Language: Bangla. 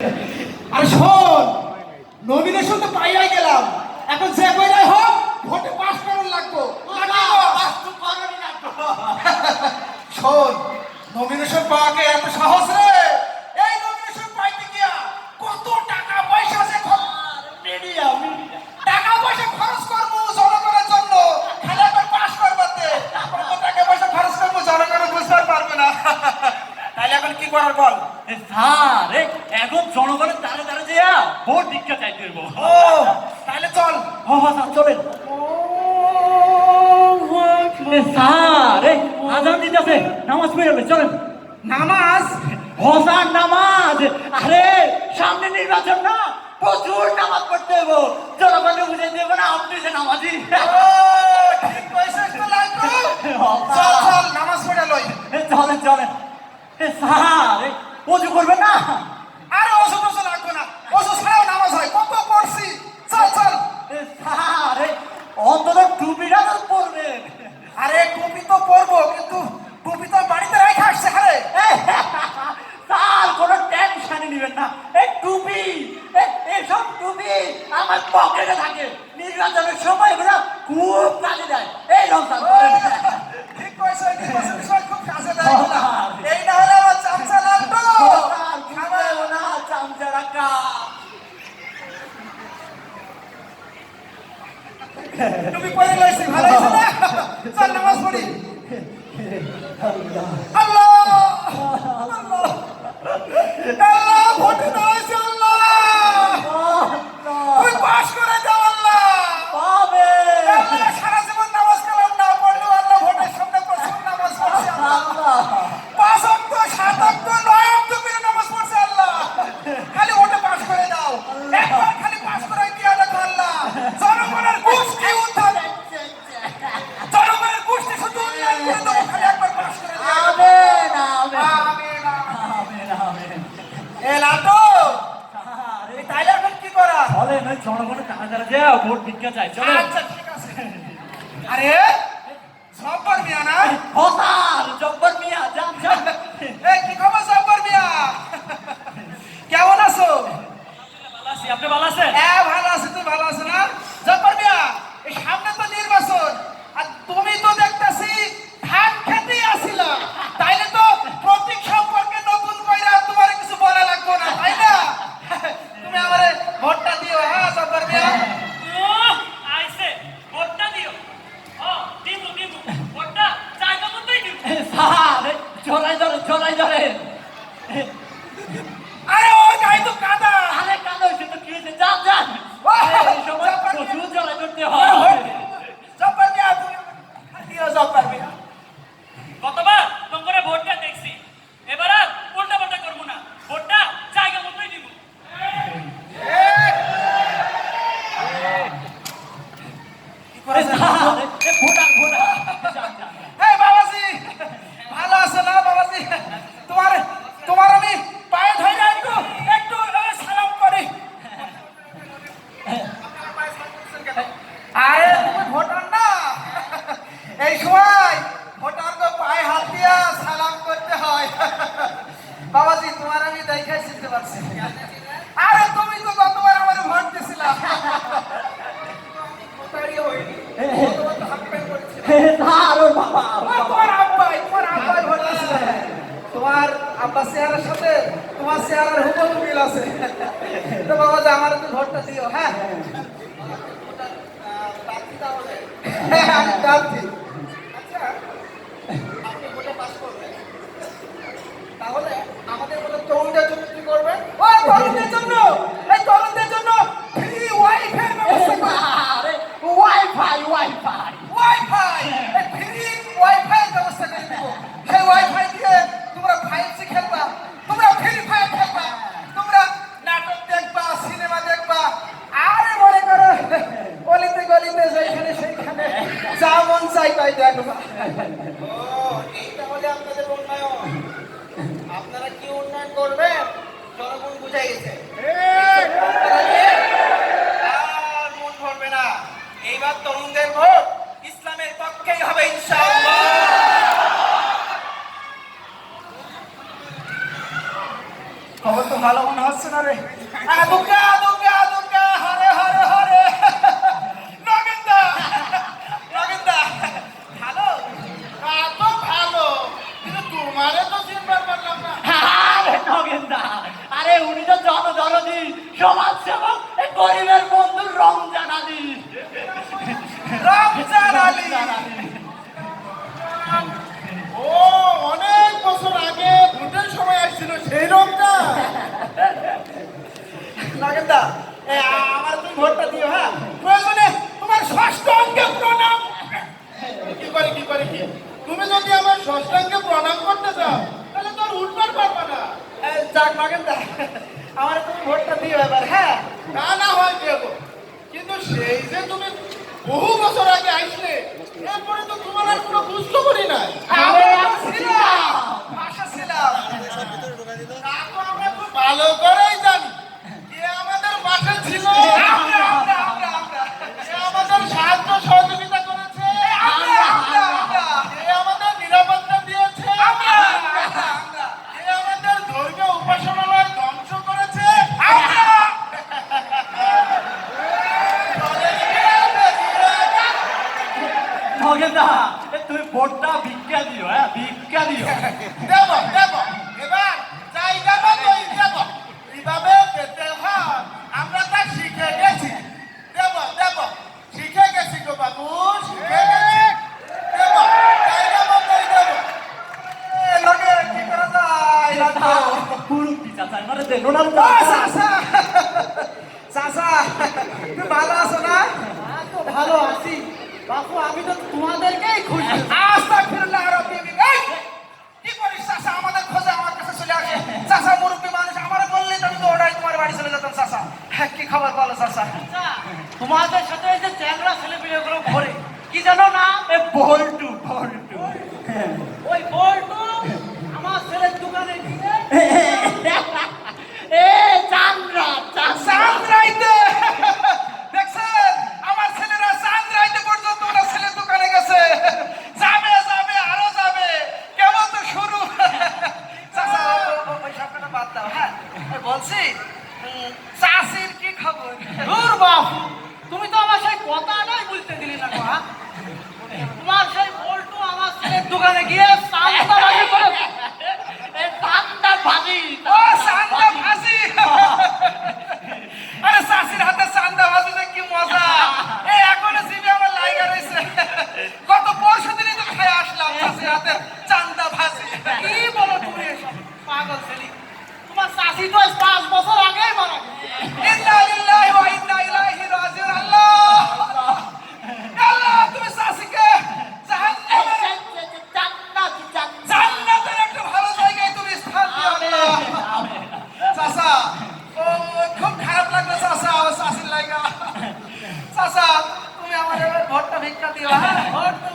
আর শোন, নমিনেশন তো পাইয়াই গেলাম, এখন যে কইরাই হোক ভোটে পাস করুন লাগবো। শোন, নমিনেশন পাওয়াকে এত সহজ রে? এই নমিনেশন পাইতে গিয়া কত টাকা পয়সা যে টাকা পয়সা খরচ করবো জনগণের জন্য, খালি একবার পাস করবাতে কত টাকা পয়সা খরচ করবো জনগণ বুঝতে পারবে না। তাইলে এখন কি করার বল? স্যার এখন জনগণের দ্বারে দ্বারে যে ভোট দীক্ষা চাইতে দেবো। ও তাইলে চল। স্যার চলেন। স্যার আজান দিতেছে, নামাজ পড়ে যাবে, চলেন। নামাজ? স্যার নামাজ, আরে সামনে নির্বাচন না, প্রচুর নামাজ পড়তে দেবো, জনগণকে বুঝে দেবো না আপনি যে নামাজি। ঠিক কইছিস তো লাগলো। চল চল নামাজ পড়ে লই। চলেন চলেন। স্যার ওযু করবেন না? আরে ওযু টযু লাগবে না, ওযু ছাড়াও নামাজ হয়, কত পড়ছি। চল চল। স্যার অন্তত টুপিটা তো পরবেন। আরে টুপি তো পরবো, কিন্তু টুপি তো বাড়িতে রেখে আসছে। আরে স্যার কোনো টেনশনই নেবেন না, এই টুপি এইসব টুপি আমার পকেটে থাকে, নির্বাচনের সময় এগুলো খুব কাজে দেয়। এই রমজান ঠিক কইছিস, নির্বাচন বিষয় খুব কাজে দেয়। এই না হলে আমার চামচা লাগতো। খাবেও না চামচা রাখা। টুপি পরে লইছি, ভালো হইছে না? চল নামাজ পড়ি। আল্লাহ আল্লাহ আল্লাহ, ভোটে দাঁড়াইছে আল্লাহ, তুই পাস করে দাও আল্লাহ। পাবে আল্লাহ, সারা জীবন নামাজ কালাম না পড়লেও আল্লাহ ভোটের সামনে প্রচুর নামাজ পড়ছে আল্লাহ। 5 ওয়াক্ত 7 ওয়াক্ত 9 ওয়াক্ত করে নামাজ পড়ছে আল্লাহ, খালি ভোটে পাস করে দাও। একবার খালি পাস করে দিয়ে দেখো আল্লাহ, জনগণের গোষ্ঠী উত্থান, জনগণের গোষ্ঠী শুধু উন্নয়ন করে দেবো, খালি একবার পাস করে দাও। আমেন আমেন আমিন আমেন আমেন। এ লাটো, তাইলে এখন কি করা? চলেন ওই জনগণের দ্বারা দ্বারা যে ভোট ভিক্ষা চাই, চলেন। আচ্ছা ঠিক আছে। আরে জব্বর মিয়া না? স্যার জব্বর মিয়া, যান যান। এই কি খবর জব্বর মিয়া? কেমন আছো? ভালো আছি, আপনি ভালো আছেন? হ্যাঁ ভালো আছি, তুই ভালো আছো না? জব্বর মিয়া, এই সামনে তো নির্বাচন, আর তুমি তো দেখতেছি ধান খেতেই আসিলা, তাইলে তো প্রতীক সম্পর্কে নতুন কইরা তোমার কিছু বলা লাগবে না, তাই না? তুমি আমারে ভোটটা দিও, হ্যাঁ জব্বর মিয়া। আইছে ভোটটা দিও। ও দিমু দিমু, ভোটটা জায়গা মতোই দিমু। স্যার চলাই ধরেন, চলাই ধরেন। আরে ও গাই তো কাদা। আরে কালো হয়েছে তো কি হয়েছে, যান যান। এই সময় প্রচুর চলাই করতে হয়। জব্বর মিয়া তুমি দিও, জব্বর মিয়া। গতবার তোমরা ভোটটা দেখছি, এবার আর উল্টা পাল্টা করবো না, ভোটটা জায়গা মতোই দিমু। কি করেছে? স্যার ভোটা ভোটা, যান যান। এই বাবাজি, ভালো আছো না বাবাজি? তোমার তোমার আমি পায়ে ধরে একটু একটু সালাম করি। আরে তুমি ভোটার না, এই সময় ভোটারকে পায়ে হাত দিয়া সালাম করতে হয়। বাবাজি তোমার আমি দেখাই চিনতে পারছি। আরে তুমি তো গতবার আমার ভোট দিছিলা। ভোটারই হইনি, গতবার তো হাত পা করেছিলাম। স্যার ওর বাবা, তোমার আব্বাই ভোট দিছিল। তোমার আব্বা চেহারার সাথে তোমার চেহারার হুবহু মিল আছে। তো বাবা যে আমার একটু ভোটটা দিও, হ্যাঁ? হ্যাঁ, আমি প্রার্থী। আচ্ছা, আপনি ভোটে পাস করবেন, তাহলে আমাদের মতো তরুণদের জন্য কি করবেন? ওই তরুণদের জন্য, এই তরুণদের জন্য ফ্রি ওয়াইফাই ব্যবস্থা করুন। আরে wifi wifi wifi, free wifi ব্যবস্থা করে দিব। সেই ওয়াইফাই দিয়ে তোমরা 5G খেলবা, তোমরা ফ্রি ফায়ার খেলবা, তোমরা নাটক দেখবা, সিনেমা দেখবা, আরে মনে করো অলিতে গলিতে যেখানে সেইখানে যা মন চাই তাই দেখবা। ও এই তাহলে আপনাদের উন্নয়ন। আপনারা কি উন্নয়ন করবেন জনগণ বুঝাই গেছে। আর মন ভরবে না, এইবার তরুণদের ভোট ইসলামের পক্ষেই হবে ইনশাআল্লাহ। খবর তো ভালো মনে হচ্ছে না রে দুর্গা দুর্গা দুর্গা হরে হরে হরে নগেন্দা নগেন্দা ভালো তো ভালো কিন্তু তোমারে তো চিনবার পারলাম না। আরে নগেনদা, আরে উনি তো জনদরদি সমাজ সেবক, গরিবের বন্ধুর রমজান আলী। রমজান আলী ও অনেক বছর আগে ভোটের সময় আসছিল সেই রমজান। নগেন্দা আমার তুমি ভোটটা দিও হ্যাঁ প্রয়োজনে তোমার ষষ্ঠ অঙ্কে প্রণাম কি করে কি তুমি যদি আমার ষষ্ঠাঙ্গে প্রণাম করতে চাও তাহলে তোর উঠবার পারবা না। যাক নগেন্দা আমার তুমি ভোটটা দিও এবার হ্যাঁ না হয় দেব, কিন্তু সেই যে তুমি বহু বছর আগে আসলে এরপরে তো তোমার আর কোনো খোঁজ খবরই নাই। ছিলাম আশা ছিলাম তা তো আমরা খুব ভালো করেই জানি কে আমাদের পাশে ছিল, কে আমাদের সাহায্য সহযোগিতা করেছে, কে আমাদের নিরাপত্তা দিয়েছে, কে আমাদের ধর্মীয় উপাসনালয় ধ্বংস করেছে। নগেনদা, তুমি ভোটটা ভিক্ষা দিও, হ্যাঁ ভিক্ষা দিও। দেব এবার জায়গা মতোই দেব, কিভাবে পেতে হয় আমরা তা শিখে গেছি। দেব শিখে গেছি গো বাবু, শিখে গেছি। দেব জায়গা মতোই দেব। লগে কি করা যায় পুরুষটি চাচা, মানে দেখো না চাচা তুমি ভালো আছো না তো ভালো আছি বাপু, আমি তো তোমাদেরকেই খুঁজি। আস্তাগফিরুল্লাহ রাব্বি কি করিস চাচা আমাদের খোঁজে আমার কাছে চলে আসে চাচা মুরব্বী মানুষ আমার বললে আমি তো ওটাই তোমার বাড়ি চলে যেতাম চাচা হ্যাঁ কি খবর বলো চাচা তোমাদের সাথে এই যে চ্যাংরা ছেলেপিলেগুলো ঘোরে, কি জানো না? বল্টু। ওই বল্টু আমার ছেলের দোকানে গিয়ে চান্দ্রা চাঁদরাইতে দেখছেন আমার ছেলেরা চাঁদরাইতে পর্যন্ত ওরা ছেলের দোকানে গেছে যাবে আরো যাবে কেমন তো শুরু চাচা ওই সব কথা বাদ দাও হ্যাঁ বলছি চাষির কি খবর দূর বাপু, তুমি তো আমার সেই কথাটাই বলতে দিলি না গো, হ্যাঁ? তোমার সেই বল্টু আমার ছেলের দোকানে গিয়ে চান্দাবাজি করে, চান্দাবাজি। ও চান্দা ভাজি আরে চাষির হাতে চান্দা ভাজি যে কি মজা এই এখনো জিভে আমার লাইগা রয়েছে গত পরশু দিনই তো খেয়ে আসলাম চাষির হাতে চান্দা ভাজি কি বলো তুমি এসব পাগল ছেলে? তোমার চাষি তো আজ 5 বছর আগেই মারা গেছে। ইন্না লিল্লাহি ওয়া ইন্না ইলাইহি রাজিউন আল্লাহ তুমি চাষিকে জান্নাতের একটা ভালো জায়গায় তুমি স্থান দিও আল্লাহ চাচা ও খুব খারাপ লাগলো চাচা ও চাষির লাগা চাচা তুমি আমার এবার ভোটটা ভিক্ষা দিও হ্যাঁ ভোট তো